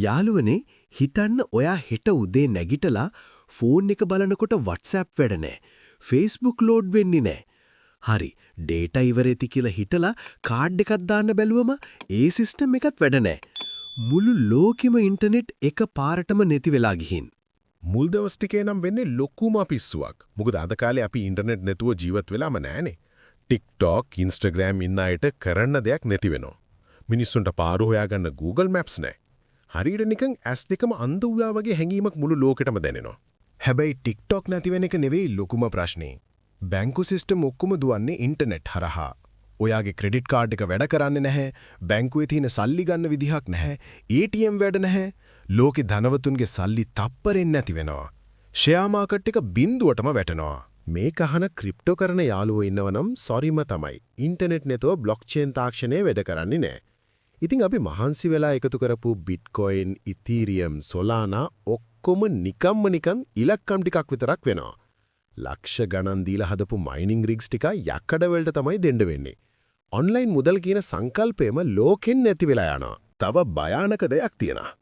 යාළුවනේ හිතන්න ඔයා හෙට උදේ නැගිටලා ෆෝන් එක බලනකොට WhatsApp වැඩ නැහැ. Facebook ලෝඩ් වෙන්නේ නැහැ. හරි ඩේටා ඉවරෙති කියලා හිතලා කාඩ් එකක් දාන්න බැලුවම ඒ සිස්ටම් එකත් වැඩ නැහැ. මුළු ලෝකෙම ඉන්ටර්නෙට් එක පාරටම නැති වෙලා ගිහින්. මුල් දවස් ටිකේ නම් වෙන්නේ ලොකුම පිස්සුවක්. මොකද අද කාලේ අපි ඉන්ටර්නෙට් නැතුව ජීවත් වෙලාම නැහනේ. TikTok, Instagram ඉන්න අයට කරන්න දෙයක් නැති වෙනවා. මිනිස්සුන්ට පාර හොයාගන්න Google Maps නැහැ. හරියට නිකන් ඇස් දෙකම අන්ධ වුණා වගේ හැඟීමක් මුළු ලෝකෙටම දැනෙනවා. හැබැයි TikTok නැති වෙන එක නෙවෙයි ලොකුම ප්‍රශ්නේ. බැංකු සිස්ටම් ඔක්කොම දුවන්නේ ඉන්ටර්නෙට් හරහා. ඔයාගේ ක්‍රෙඩිට් කාඩ් එක වැඩ කරන්නේ නැහැ. බැංකුවේ තියෙන සල්ලි ගන්න විදිහක් නැහැ. ATM වැඩ නැහැ. ලෝකේ ධනවතුන්ගේ සල්ලි තප්පරෙන් නැති වෙනවා. ෂෙයා මාකට් එක බිඳුවටම වැටෙනවා. මේක අහන ක්‍රිප්ටෝ කරන යාළුවෝ ඉන්නවනම් සොරිම තමයි. ඉන්ටර්නෙට් නැතුව බ්ලොක්චේන් තාක්ෂණය වැඩ කරන්නේ නැහැ. ඉතින් අපි මහන්සි වෙලා එකතු කරපු බිට්කොයින්, ඉතීරියම්, සොලානා ඔක්කොම නිකන් ඉලක්කම් ටිකක් විතරක් වෙනවා. ලක්ෂ ගණන් දීලා හදපු මයිනින් රිග්ස් ටික යකඩ වලට තමයි දෙන්න වෙන්නේ. ඔන්ලයින් මුදල් කියන සංකල්පයම ලෝකෙන් නැති වෙලා යනවා. තව භයානක දෙයක් තියෙනවා.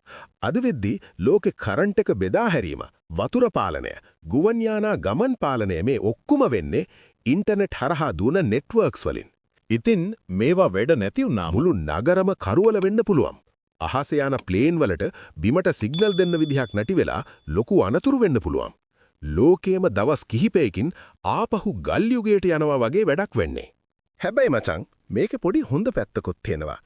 අද වෙද්දී ලෝකේ කරන්ට් එක බෙදා හැරීම, වතුර පාලනය, ගුවන් යානා ගමන් පාලනය මේ ඔක්කොම වෙන්නේ ඉන්ටර්නෙට් හරහා දුවන නෙට්වර්ක්ස් වලින්. ඉතින් මේවා වැඩ නැති වුණා මුළු නගරම කරුවල වෙන්න පුළුවන්. අහසේ යන ප්ලේන් වලට බිමට සිග්නල් දෙන්න විදිහක් නැති වෙලා ලොකු අනතුරු වෙන්න පුළුවන්. ලෝකයේම දවස් කිහිපයකින් ආපහු ගල් යුගයට යනවා වගේ වැඩක් වෙන්නේ. හැබැයි මචං මේකේ පොඩි හොඳ පැත්තකුත් තියෙනවා.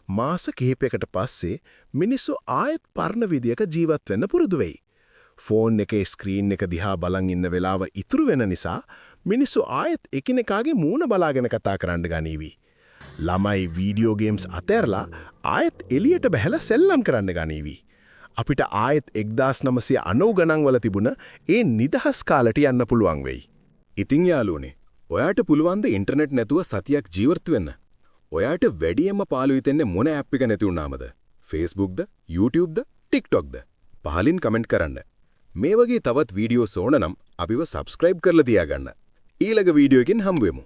මාස කිහිපයකට පස්සේ මිනිස්සු ආයෙත් පරණ විදියක ජීවත් වෙන්න පුරුදු වෙයි. ෆෝන් එකේ ස්ක්‍රීන් එක දිහා බලන් ඉන්න වෙලාව ඉතුරු වෙන නිසා මිනිස්සු ආයෙත් එකිනෙකාගේ මූණ බලාගෙන කතා කරන්න ගනීවි. ළමයි වීඩියෝ ගේම්ස් අතහැරලා ආයෙත් එළියට බහැලා සෙල්ලම් කරන්න ගනීවි. අපිට ආයෙත් 1990 ගණන් වල තිබුණ ඒ නිදහස් කාලට යන්න පුළුවන් වෙයි. ඉතින් යාළුවනේ, ඔයාට පුළුවන් ද ඉන්ටර්නෙට් නැතුව සතියක් ජීවත් වෙන්න? ඔයාට වැඩියෙන්ම පාළු හිතෙන්නේ මොන ඇප් එක නැති වුණාමද? FaceBookද, YouTubeද, TikTokද? පහලින් කමෙන්ට් කරන්න. මේ වගේ තවත් වීඩියෝස් ඕන නම් අපිව subscribe කරලා තියාගන්න. ඊළඟ වීඩියෝ එකකින් හම්බ වෙමු.